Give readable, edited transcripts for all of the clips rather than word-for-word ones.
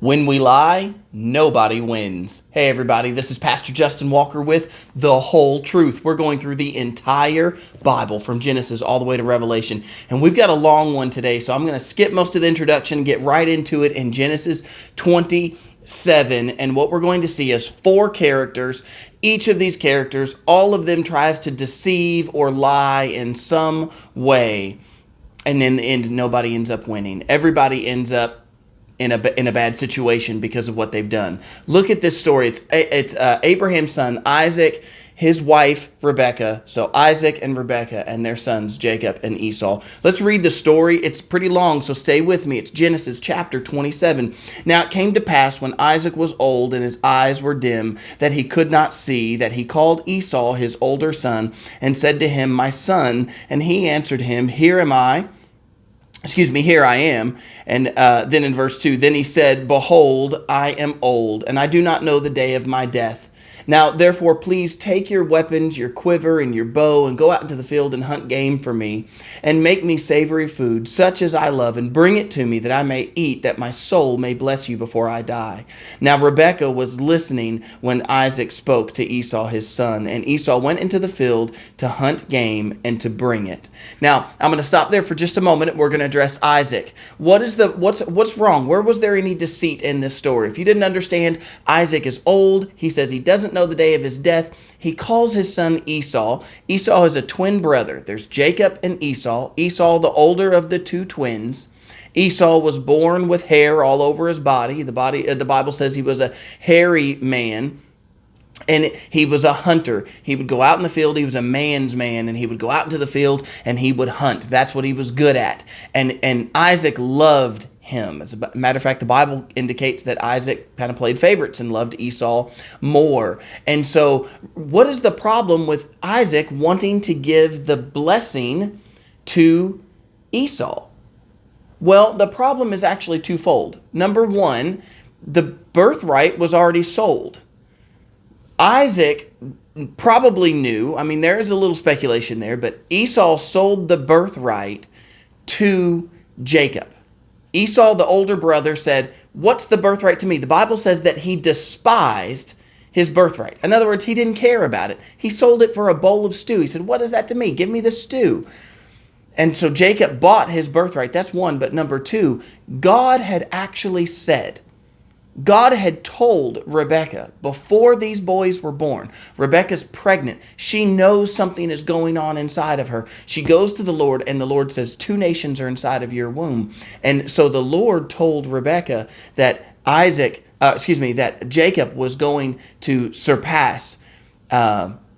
When we lie, nobody wins. Hey everybody, this is Pastor Justin Walker with The Whole Truth. We're going through the entire Bible from Genesis all the way to Revelation. And we've got a long one today, so I'm going to skip most of the introduction and get right into it in Genesis 27. And what we're going to see is 4 characters. Each of these characters, all of them tries to deceive or lie in some way. And in the end, nobody ends up winning. Everybody ends up in a bad situation because of what they've done. Look at this story. It's Abraham's son Isaac, his wife Rebekah. So Isaac and Rebekah and their sons Jacob and Esau. Let's read the story. It's pretty long, so stay with me. It's Genesis chapter 27. Now it came to pass when Isaac was old and his eyes were dim, that he could not see, that he called Esau his older son and said to him, "My son." And he answered him, "Here am I." Here I am. And then in verse 2, then he said, "Behold, I am old, and I do not know the day of my death. Now, therefore, please take your weapons, your quiver, and your bow, and go out into the field and hunt game for me, and make me savory food, such as I love, and bring it to me, that I may eat, that my soul may bless you before I die." Now Rebekah was listening when Isaac spoke to Esau his son, and Esau went into the field to hunt game and to bring it. Now, I'm going to stop there for just a moment, and we're going to address Isaac. What's wrong? Where was there any deceit in this story? If you didn't understand, Isaac is old. He says he doesn't know the day of his death. He calls his son Esau. Esau is a twin brother. There's Jacob and Esau. Esau, the older of the 2 twins. Esau was born with hair all over his body. The Bible says he was a hairy man. And he was a hunter. He would go out in the field. He was a man's man, and he would go out into the field and he would hunt. That's what he was good at. And Isaac loved him. As a matter of fact, the Bible indicates that Isaac kind of played favorites and loved Esau more. And so what is the problem with Isaac wanting to give the blessing to Esau? Well, the problem is actually twofold. Number one, the birthright was already sold. Isaac probably knew, there is a little speculation there, but Esau sold the birthright to Jacob. Esau, the older brother, said, "What's the birthright to me?" The Bible says that he despised his birthright. In other words, he didn't care about it. He sold it for a bowl of stew. He said, "What is that to me? Give me the stew." And so Jacob bought his birthright. That's one. But number 2, God had told Rebekah before these boys were born. Rebekah's pregnant. She knows something is going on inside of her. She goes to the Lord, and the Lord says, 2 nations are inside of your womb. And so the Lord told Rebekah that that Jacob was going to surpass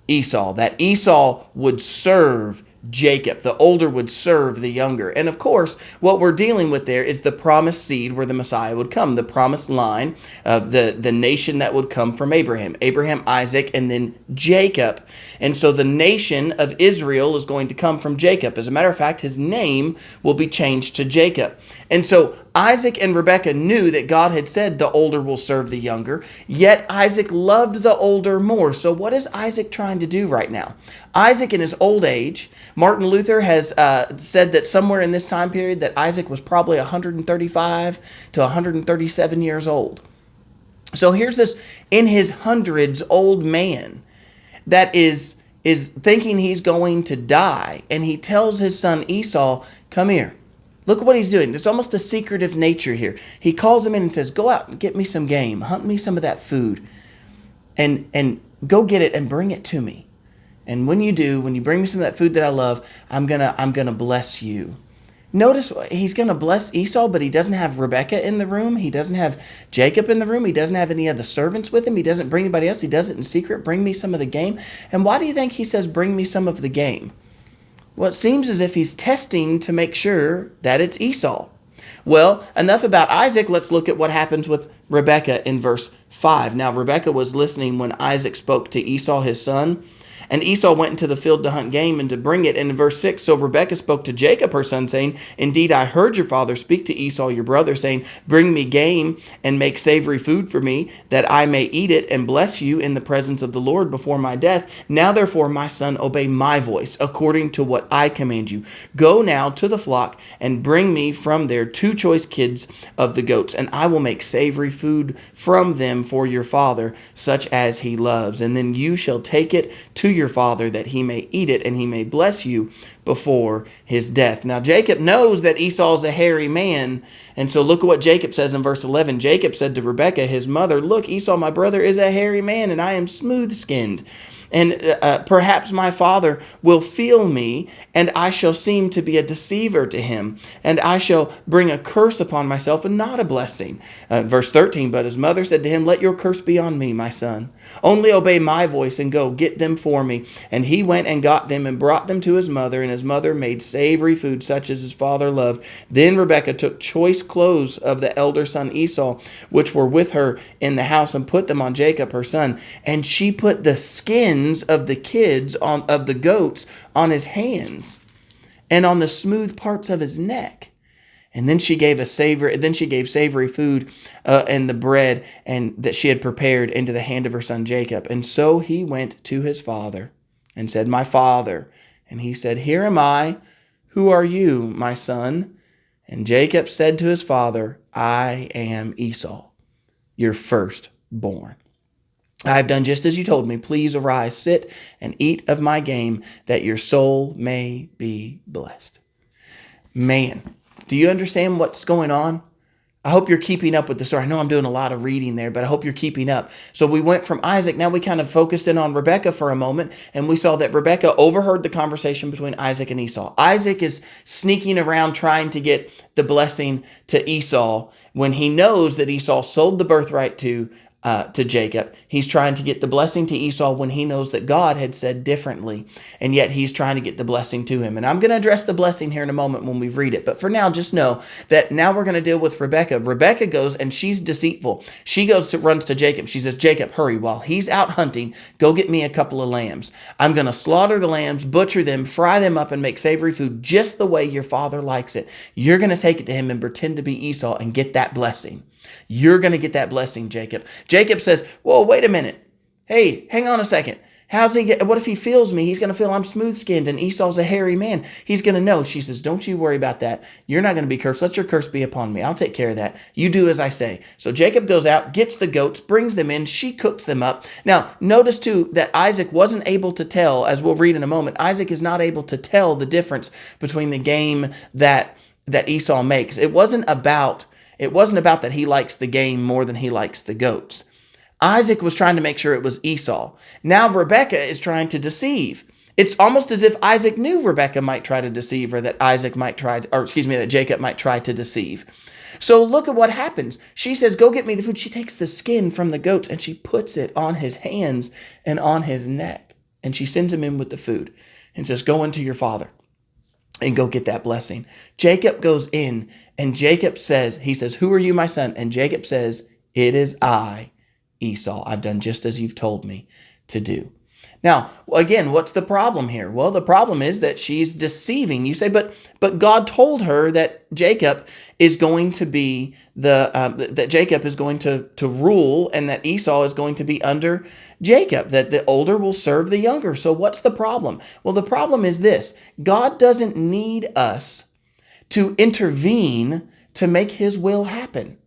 Esau, that Esau would serve Jacob. The older would serve the younger. And of course, what we're dealing with there is the promised seed where the Messiah would come, the promised line of the nation that would come from Abraham, Isaac, and then Jacob. And so the nation of Israel is going to come from Jacob. As a matter of fact, his name will be changed to Jacob. And so Isaac and Rebekah knew that God had said the older will serve the younger, yet Isaac loved the older more. So what is Isaac trying to do right now? Isaac in his old age, Martin Luther has said that somewhere in this time period that Isaac was probably 135 to 137 years old. So here's this in his hundreds old man that is thinking he's going to die, and he tells his son Esau, "Come here." Look at what he's doing. There's almost a secretive nature here. He calls him in and says, "Go out and get me some game. Hunt me some of that food. And go get it and bring it to me. And when you do, when you bring me some of that food that I love, I'm gonna bless you." Notice he's gonna bless Esau, but he doesn't have Rebekah in the room. He doesn't have Jacob in the room. He doesn't have any of the servants with him. He doesn't bring anybody else. He does it in secret. Bring me some of the game. And why do you think he says, "Bring me some of the game"? Well, it seems as if he's testing to make sure that it's Esau. Well, enough about Isaac. Let's look at what happens with Rebekah in verse 5. Now, Rebekah was listening when Isaac spoke to Esau his son, And Esau went into the field to hunt game and to bring it. And in verse 6, so Rebekah spoke to Jacob, her son, saying, indeed, I heard your father speak to Esau, your brother, saying, bring me game and make savory food for me, that I may eat it and bless you in the presence of the Lord before my death. Now, therefore, my son, obey my voice according to what I command you. Go now to the flock and bring me from there 2 choice kids of the goats, and I will make savory food from them for your father, such as he loves. And then you shall take it to your father, that he may eat it, and he may bless you before his death. Now, Jacob knows that Esau is a hairy man, and so look at what Jacob says in verse 11. Jacob said to Rebekah, his mother, look, Esau, my brother, is a hairy man, and I am smooth-skinned. And perhaps my father will feel me, and I shall seem to be a deceiver to him, and I shall bring a curse upon myself and not a blessing. Verse 13, but his mother said to him, let your curse be on me, my son. Only obey my voice and go, get them for me. And he went and got them and brought them to his mother, and his mother made savory food such as his father loved. Then Rebekah took choice clothes of the elder son Esau, which were with her in the house, and put them on Jacob, her son. And she put the skin of the kids of the goats on his hands and on the smooth parts of his neck. And then she gave savory food and the bread and that she had prepared into the hand of her son Jacob. And so he went to his father and said, my father. And he said, here am I. Who are you, my son? And Jacob said to his father, I am Esau, your firstborn. I have done just as you told me. Please arise, sit, and eat of my game, that your soul may be blessed. Man, do you understand what's going on? I hope you're keeping up with the story. I know I'm doing a lot of reading there, but I hope you're keeping up. So we went from Isaac. Now we kind of focused in on Rebekah for a moment, and we saw that Rebekah overheard the conversation between Isaac and Esau. Isaac is sneaking around trying to get the blessing to Esau when he knows that Esau sold the birthright to Jacob. He's trying to get the blessing to Esau when he knows that God had said differently, and yet he's trying to get the blessing to him. And I'm going to address the blessing here in a moment when we read it. But for now, just know that now we're going to deal with Rebekah. Rebekah goes and she's deceitful. She runs to Jacob. She says, Jacob, hurry. While he's out hunting, go get me a couple of lambs. I'm going to slaughter the lambs, butcher them, fry them up, and make savory food just the way your father likes it. You're going to take it to him and pretend to be Esau and get that blessing. You're going to get that blessing, Jacob. Jacob says, whoa, wait a minute. Hey, hang on a second. What if he feels me? He's going to feel I'm smooth-skinned and Esau's a hairy man. He's going to know. She says, don't you worry about that. You're not going to be cursed. Let your curse be upon me. I'll take care of that. You do as I say. So Jacob goes out, gets the goats, brings them in. She cooks them up. Now, notice too that Isaac wasn't able to tell, as we'll read in a moment, Isaac is not able to tell the difference between the game that Esau makes. It wasn't about that he likes the game more than he likes the goats. Isaac was trying to make sure it was Esau. Now Rebekah is trying to deceive. It's almost as if Isaac knew Rebekah might try to deceive her, that Jacob might try to deceive. So look at what happens. She says, go get me the food. She takes the skin from the goats and she puts it on his hands and on his neck. And she sends him in with the food and says, go into your father and go get that blessing. Jacob goes in and Jacob says, who are you, my son? And Jacob says, it is I, Esau. I've done just as you've told me to do. Now, again, what's the problem here? Well, the problem is that she's deceiving. You say, but God told her that Jacob is going to be that Jacob is going to rule, and that Esau is going to be under Jacob, that the older will serve the younger. So what's the problem? Well, the problem is this: God doesn't need us to intervene to make his will happen.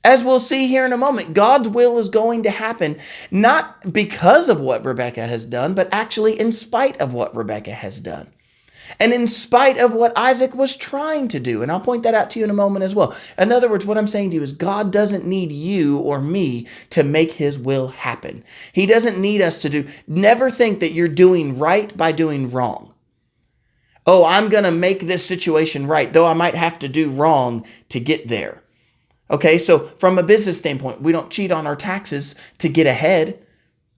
As we'll see here in a moment, God's will is going to happen not because of what Rebekah has done, but actually in spite of what Rebekah has done. And in spite of what Isaac was trying to do. And I'll point that out to you in a moment as well. In other words, what I'm saying to you is God doesn't need you or me to make his will happen. He doesn't need us to do. Never think that you're doing right by doing wrong. Oh, I'm going to make this situation right, though I might have to do wrong to get there. Okay, so from a business standpoint, we don't cheat on our taxes to get ahead.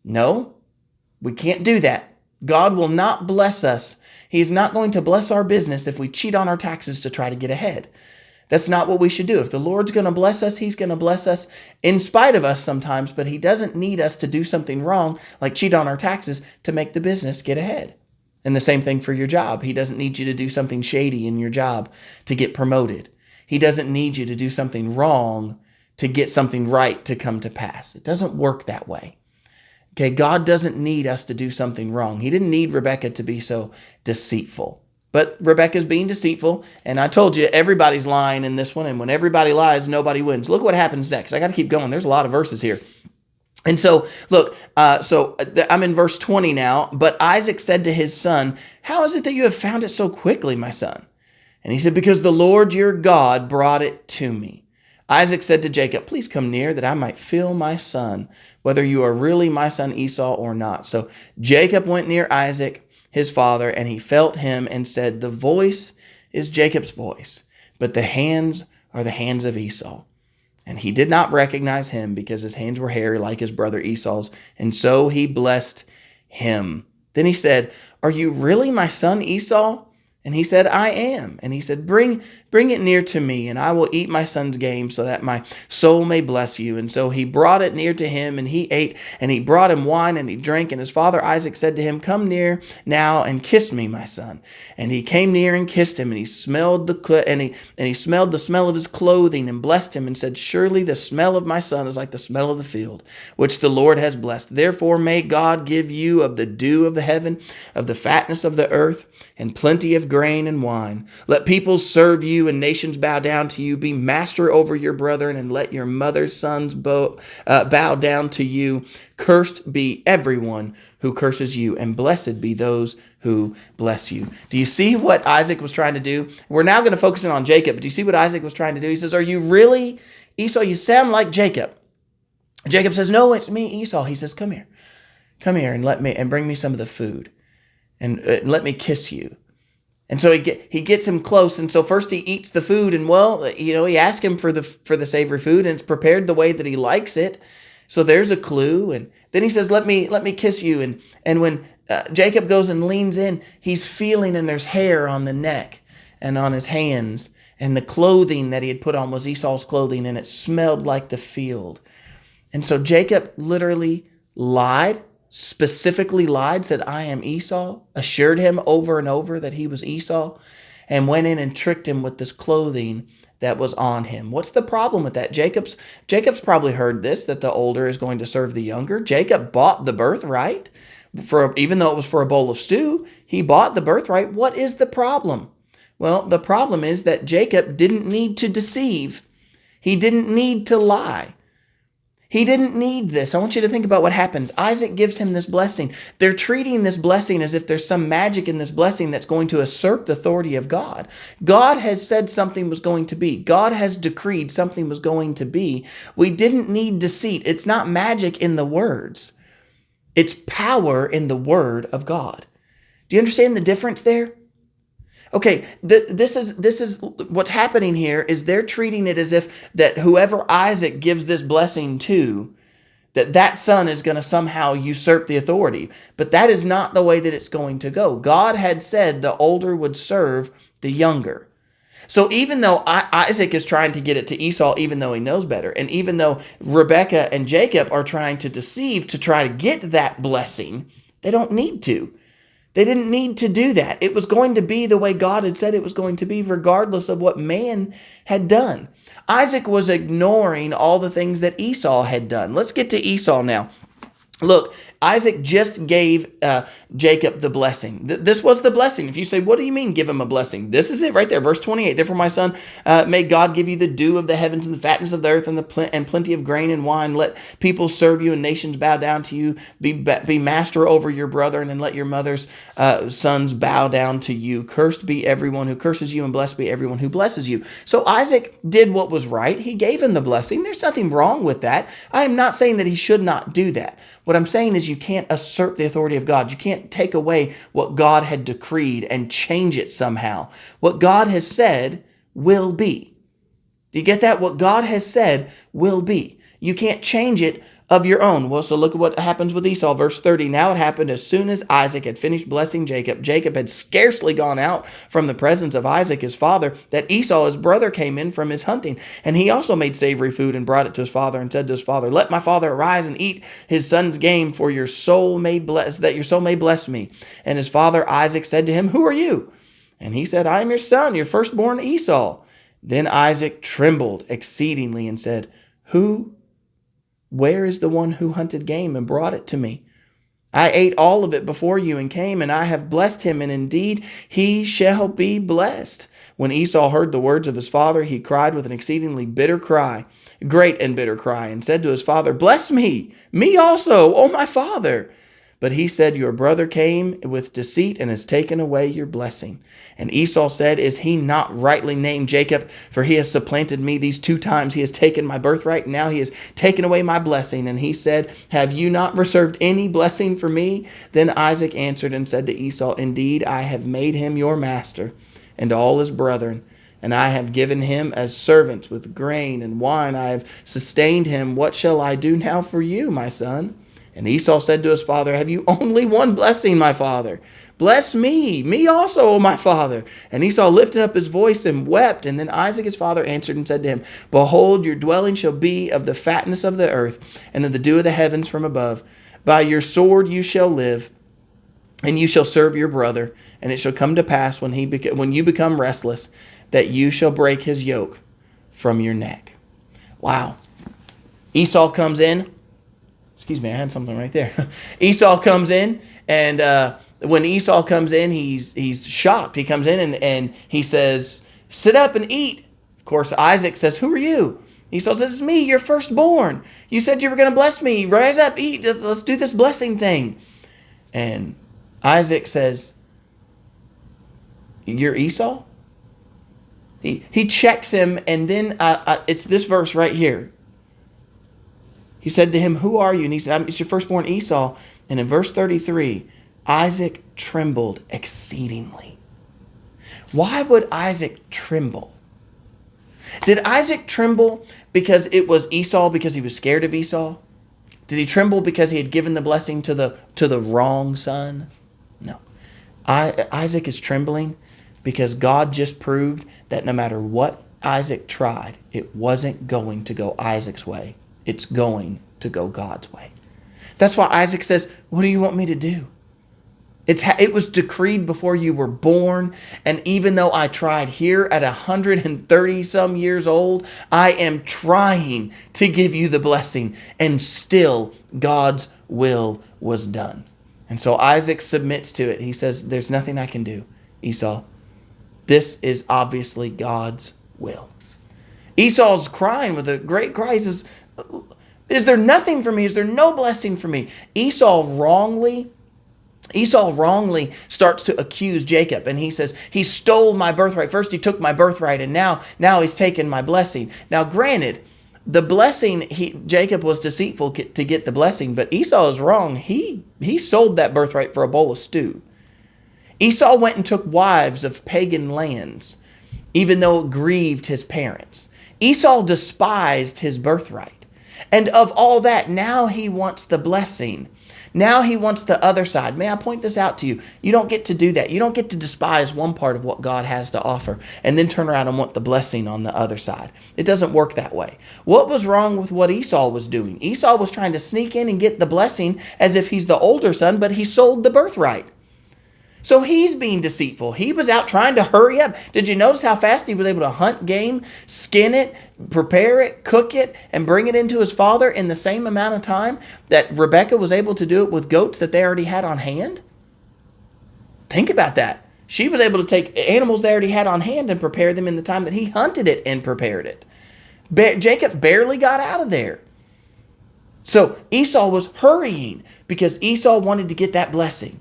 No, we can't do that. God will not bless us. He's not going to bless our business if we cheat on our taxes to try to get ahead. That's not what we should do. If the Lord's going to bless us, he's going to bless us in spite of us sometimes, but he doesn't need us to do something wrong, like cheat on our taxes, to make the business get ahead. And the same thing for your job. He doesn't need you to do something shady in your job to get promoted. He doesn't need you to do something wrong to get something right to come to pass. It doesn't work that way. Okay, God doesn't need us to do something wrong. He didn't need Rebekah to be so deceitful. But Rebekah's being deceitful, and I told you everybody's lying in this one, and when everybody lies, nobody wins. Look what happens next. I got to keep going. There's a lot of verses here. And so, look, I'm in verse 20 now. But Isaac said to his son, "How is it that you have found it so quickly, my son?" And he said, "Because the Lord your God brought it to me." Isaac said to Jacob, "Please come near that I might feel my son, whether you are really my son Esau or not." So Jacob went near Isaac, his father, and he felt him and said, "The voice is Jacob's voice, but the hands are the hands of Esau." And he did not recognize him because his hands were hairy like his brother Esau's. And so he blessed him. Then he said, "Are you really my son Esau?" And he said, "I am." And he said, Bring it near to me, and I will eat my son's game so that my soul may bless you." And so he brought it near to him, and he ate, and he brought him wine, and he drank. And his father Isaac said to him, "Come near now and kiss me, my son." And he came near and kissed him, and he smelled he smelled the smell of his clothing, and blessed him, and said, "Surely the smell of my son is like the smell of the field, which the Lord has blessed. Therefore may God give you of the dew of the heaven, of the fatness of the earth, and plenty of grain and wine. Let peoples serve you and nations bow down to you. Be master over your brethren, and let your mother's sons bow down to you. Cursed be everyone who curses you, and blessed be those who bless you." Do you see what Isaac was trying to do? We're now going to focus in on Jacob, but do you see what Isaac was trying to do? He says, "Are you really Esau? You sound like Jacob." Jacob says, "No, it's me, Esau." He says, "Come here. Come here and bring me some of the food, and let me kiss you." And so he gets him close. And so first he eats the food, and he asks him for the savory food, and it's prepared the way that he likes it. So there's a clue. And then he says, let me kiss you. And when Jacob goes and leans in, he's feeling, and there's hair on the neck and on his hands. And the clothing that he had put on was Esau's clothing, and it smelled like the field. And so Jacob literally lied. Specifically lied, said, "I am Esau," assured him over and over that he was Esau, and went in and tricked him with this clothing that was on him. What's the problem with that? Jacob's probably heard this, that the older is going to serve the younger. Jacob bought the birthright, even though it was for a bowl of stew. He bought the birthright. What is the problem? Well, the problem is that Jacob didn't need to deceive. He didn't need to lie. He didn't need this. I want you to think about what happens. Isaac gives him this blessing. They're treating this blessing as if there's some magic in this blessing that's going to usurp the authority of God. God has said something was going to be. God has decreed something was going to be. We didn't need deceit. It's not magic in the words. It's power in the word of God. Do you understand the difference there? Okay, this is what's happening here is they're treating it as if that whoever Isaac gives this blessing to, that son is going to somehow usurp the authority. But that is not the way that it's going to go. God had said the older would serve the younger. So even though Isaac is trying to get it to Esau, even though he knows better, and even though Rebekah and Jacob are trying to deceive to try to get that blessing, they don't need to. They didn't need to do that. It was going to be the way God had said it was going to be, regardless of what man had done. Isaac was ignoring all the things that Esau had done. Let's get to Esau now. Look, Isaac just gave Jacob the blessing. This was the blessing. If you say, what do you mean give him a blessing? This is it right there. Verse 28, "Therefore, my son, may God give you the dew of the heavens and the fatness of the earth and plenty of grain and wine. Let people serve you and nations bow down to you. Be master over your brethren, and let your mother's sons bow down to you. Cursed be everyone who curses you, and blessed be everyone who blesses you." So Isaac did what was right. He gave him the blessing. There's nothing wrong with that. I am not saying that he should not do that. What I'm saying is you can't usurp the authority of God. You can't take away what God had decreed and change it somehow. What God has said will be. Do you get that? What God has said will be. You can't change it of your own. Well, so look at what happens with Esau. Verse 30, now it happened as soon as Isaac had finished blessing Jacob. Jacob had scarcely gone out from the presence of Isaac his father, that Esau his brother came in from his hunting. And he also made savory food and brought it to his father and said to his father, let my father arise and eat his son's game, for your soul may bless, that your soul may bless me. And his father Isaac said to him, who are you? And he said, I am your son, your firstborn Esau. Then Isaac trembled exceedingly and said, where is the one who hunted game and brought it to me? I ate all of it before you and came, and I have blessed him, and indeed he shall be blessed. When Esau heard the words of his father, he cried with an exceedingly bitter cry, great and bitter cry, and said to his father, bless me also, O my father. But he said, your brother came with deceit and has taken away your blessing. And Esau said, is he not rightly named Jacob? For he has supplanted me these 2 times. He has taken my birthright, and now he has taken away my blessing. And he said, have you not reserved any blessing for me? Then Isaac answered and said to Esau, indeed, I have made him your master and all his brethren. And I have given him as servants with grain and wine. I have sustained him. What shall I do now for you, my son? And Esau said to his father, have you only one blessing, my father? Bless me also, O my father. And Esau lifted up his voice and wept. And then Isaac his father answered and said to him, behold, your dwelling shall be of the fatness of the earth and of the dew of the heavens from above. By your sword you shall live, and you shall serve your brother. And it shall come to pass when you become restless, that you shall break his yoke from your neck. Wow. Esau comes in. Excuse me, I had something right there. Esau comes in, and when Esau comes in, he's shocked. He comes in and he says, sit up and eat. Of course, Isaac says, who are you? Esau says, it's me, your firstborn. You said you were going to bless me. Rise up, eat. Let's do this blessing thing. And Isaac says, you're Esau? He checks him, and then it's this verse right here. He said to him, who are you? And he said, it's your firstborn Esau. And in verse 33, Isaac trembled exceedingly. Why would Isaac tremble? Did Isaac tremble because it was Esau, because he was scared of Esau? Did he tremble because he had given the blessing to the wrong son? No. Isaac is trembling because God just proved that no matter what Isaac tried, it wasn't going to go Isaac's way. It's going to go God's way. That's why Isaac says, what do you want me to do? It was decreed before you were born. And even though I tried here at 130 some years old, I am trying to give you the blessing. And still God's will was done. And so Isaac submits to it. He says, there's nothing I can do, Esau. This is obviously God's will. Esau's crying with a great cry. He says, is there nothing for me? Is there no blessing for me? Esau wrongly starts to accuse Jacob, and he says, he stole my birthright. First he took my birthright, and now he's taken my blessing. Now granted, the blessing, Jacob was deceitful to get the blessing, but Esau is wrong. He sold that birthright for a bowl of stew. Esau went and took wives of pagan lands, even though it grieved his parents. Esau despised his birthright. And of all that, now he wants the blessing. Now he wants the other side. May I point this out to you? You don't get to do that. You don't get to despise one part of what God has to offer and then turn around and want the blessing on the other side. It doesn't work that way. What was wrong with what Esau was doing? Esau was trying to sneak in and get the blessing as if he's the older son, but he sold the birthright. So he's being deceitful. He was out trying to hurry up. Did you notice how fast he was able to hunt game, skin it, prepare it, cook it, and bring it into his father in the same amount of time that Rebekah was able to do it with goats that they already had on hand? Think about that. She was able to take animals they already had on hand and prepare them in the time that he hunted it and prepared it. Jacob barely got out of there. So Esau was hurrying because Esau wanted to get that blessing.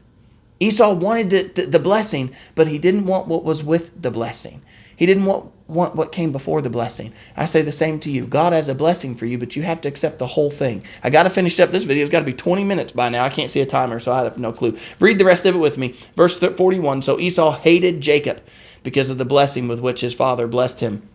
Esau wanted the blessing, but he didn't want what was with the blessing. He didn't want what came before the blessing. I say the same to you. God has a blessing for you, but you have to accept the whole thing. I got to finish up this video. It's got to be 20 minutes by now. I can't see a timer, so I have no clue. Read the rest of it with me. Verse 41, so Esau hated Jacob because of the blessing with which his father blessed him.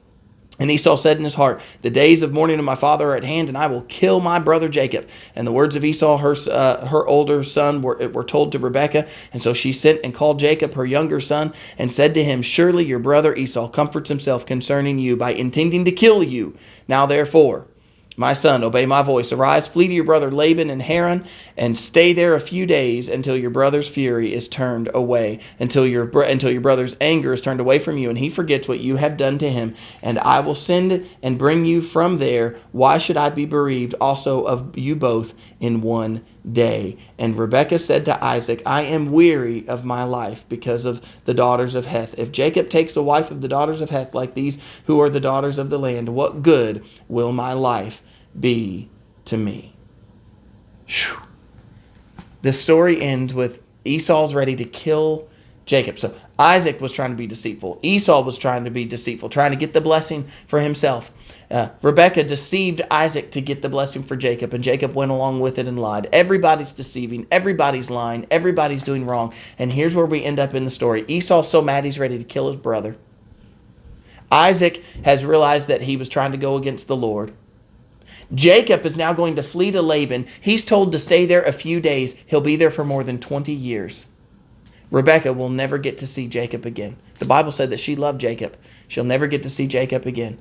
And Esau said in his heart, the days of mourning of my father are at hand, and I will kill my brother Jacob. And the words of Esau, her older son, were told to Rebekah. And so she sent and called Jacob, her younger son, and said to him, surely your brother Esau comforts himself concerning you by intending to kill you. Now therefore, my son, obey my voice. Arise, flee to your brother Laban in Haran, and stay there a few days until your brother's fury is turned away, until your brother's anger is turned away from you, and he forgets what you have done to him. And I will send and bring you from there. Why should I be bereaved also of you both in one day? And Rebekah said to Isaac, I am weary of my life because of the daughters of Heth. If Jacob takes a wife of the daughters of Heth like these who are the daughters of the land, what good will my life be to me? Whew. This story ends with Esau's ready to kill Jacob. So Isaac was trying to be deceitful. Esau was trying to be deceitful, trying to get the blessing for himself. Rebekah deceived Isaac to get the blessing for Jacob, and Jacob went along with it and lied. Everybody's deceiving. Everybody's lying. Everybody's doing wrong. And here's where we end up in the story. Esau's so mad he's ready to kill his brother. Isaac has realized that he was trying to go against the Lord. Jacob is now going to flee to Laban. He's told to stay there a few days. He'll be there for more than 20 years. Rebekah will never get to see Jacob again. The Bible said that she loved Jacob. She'll never get to see Jacob again.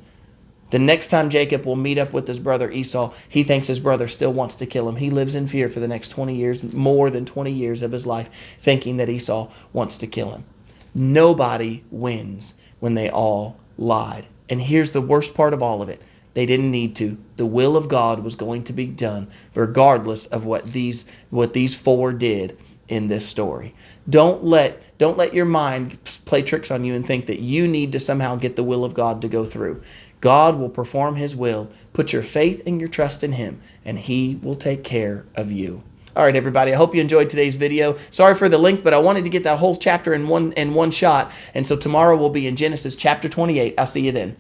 The next time Jacob will meet up with his brother Esau, he thinks his brother still wants to kill him. He lives in fear for the next 20 years, more than 20 years of his life, thinking that Esau wants to kill him. Nobody wins when they all lied. And here's the worst part of all of it. They didn't need to. The will of God was going to be done regardless of what these four did in this story. Don't let your mind play tricks on you and think that you need to somehow get the will of God to go through. God will perform his will. Put your faith and your trust in him, and he will take care of you. All right, everybody, I hope you enjoyed today's video. Sorry for the length, but I wanted to get that whole chapter in one shot. And so tomorrow we'll be in Genesis chapter 28. I'll see you then.